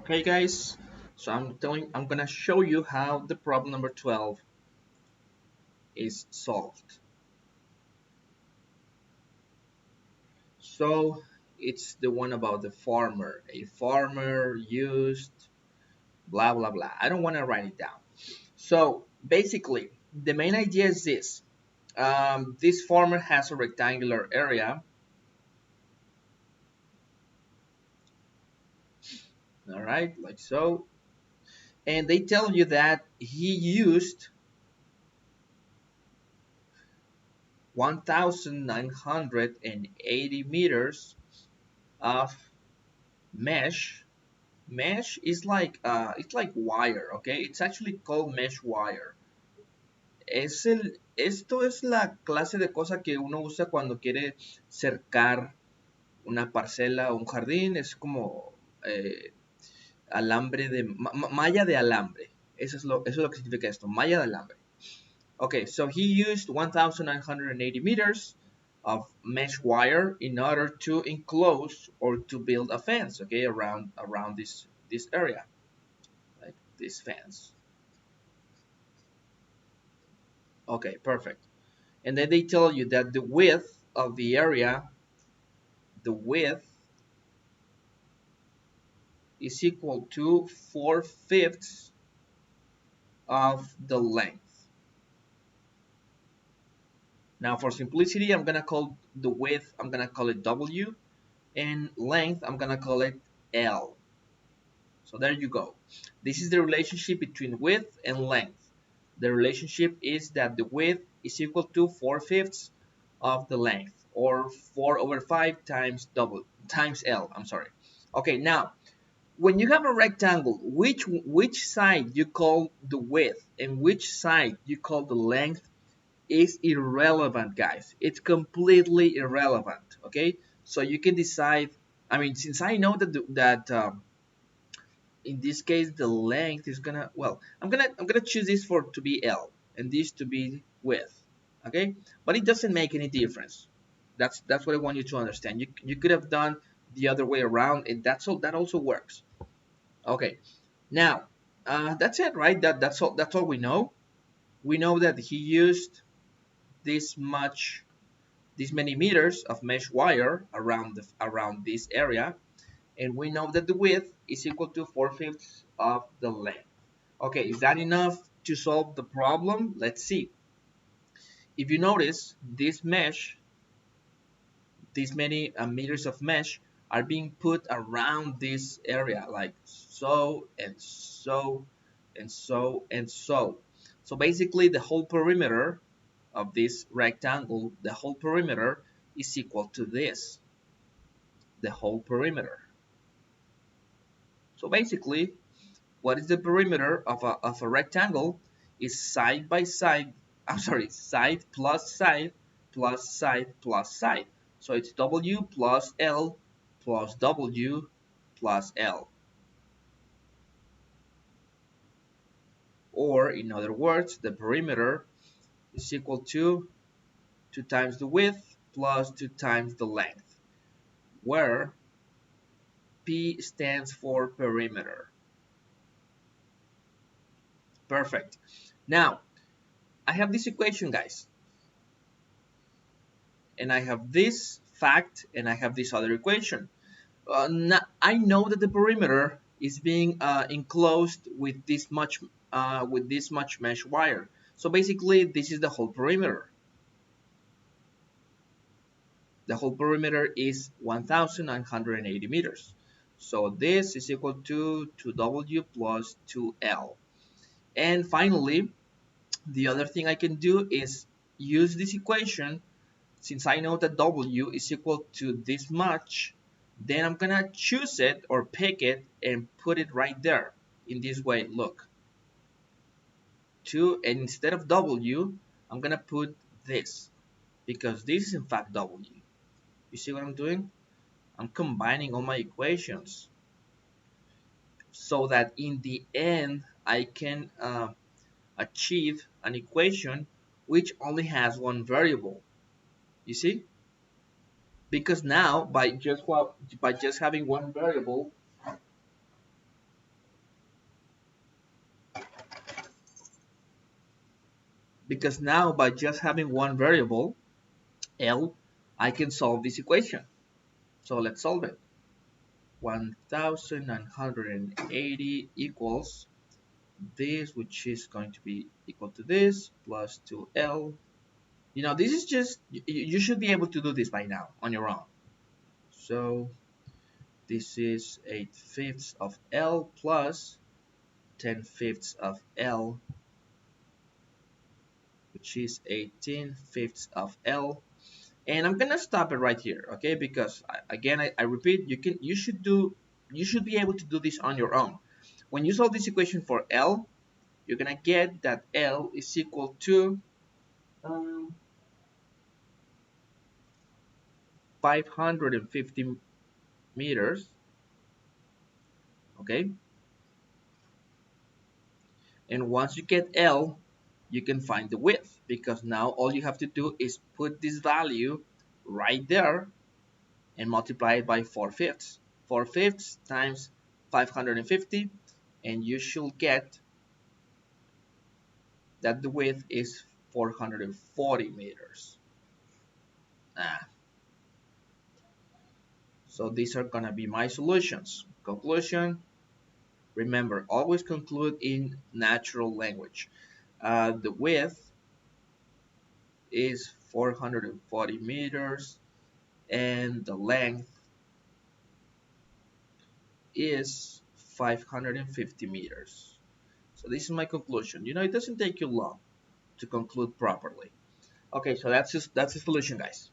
Okay guys, so I'm gonna show you how the problem number 12 is solved. So it's the one about the farmer. A farmer used blah blah blah. I don't want to write it down. So basically, the main idea is this. This farmer has a rectangular area. All right, like so. And they tell you that he used 1,980 meters of mesh. Mesh is like it's like wire, okay? It's actually called mesh wire. Esto es la clase de cosa que uno usa cuando quiere cercar una parcela o un jardín. Es como alambre de malla de alambre. Eso es lo que significa esto, malla de alambre. Okay, so he used 1,980 meters of mesh wire in order to enclose or to build a fence, okay, around this area, like this fence. Okay, perfect. And then they tell you that the width of the area, the width is equal to 4/5 of the length. Now for simplicity, I'm gonna call the width, I'm gonna call it W, and length, I'm gonna call it L. So there you go. This is the relationship between width and length. The relationship is that the width is equal to 4/5 of the length, or 4/5 times L. I'm sorry. Okay, now when you have a rectangle, which side you call the width and which side you call the length is irrelevant, guys. It's completely irrelevant. Okay, so you can decide. I mean, since I know that in this case the length is gonna, well, I'm gonna choose this for to be L and this to be width, okay, but it doesn't make any difference. That's what I want you to understand. You could have done the other way around, and that also works. Okay, now that's it, right? That's all we know. We know that he used this many meters of mesh wire around this area, and we know that the width is equal to 4/5 of the length. Okay, is that enough to solve the problem? Let's see. If you notice, this mesh, these many meters of mesh are being put around this area, like so and so and so and so. So basically the whole perimeter of this rectangle, the whole perimeter is equal to this, the whole perimeter. So basically, what is the perimeter of a rectangle is side by side, I'm sorry, side plus side plus side plus side. So it's W plus L plus W plus L. Or in other words, the perimeter is equal to 2 times the width plus 2 times the length, where P stands for perimeter. Perfect. Now, I have this equation, guys. And I have this fact, and I have this other equation. I know that the perimeter is being enclosed with this much mesh wire. So basically, this is the whole perimeter. The whole perimeter is 1,980 meters. So this is equal to 2W plus 2L. And finally, the other thing I can do is use this equation. Since I know that W is equal to this much, then I'm gonna choose it or pick it and put it right there in this way. Look, and instead of W, I'm gonna put this, because this is in fact W. You see what I'm doing? I'm combining all my equations so that in the end I can achieve an equation which only has one variable. You see? Because now by just having one variable, because now by just having one variable, L, I can solve this equation. So let's solve it. 1980 equals this, which is going to be equal to this, plus 2L. This is just, you should be able to do this by now on your own. So this is 8/5 of L plus 10/5 of L, which is 18/5 of L. And I'm gonna stop it right here, okay? Because again, I repeat, you should be able to do this on your own. When you solve this equation for L, you're gonna get that L is equal to 550 meters, okay? And once you get L, you can find the width, because now all you have to do is put this value right there and multiply it by 4/5. 4/5 times 550, and you should get that the width is 440 meters. So these are gonna be my solutions. Conclusion, remember, always conclude in natural language. The width is 440 meters and the length is 550 meters. So this is my conclusion. It doesn't take you long to conclude properly. Okay, so that's the solution, guys.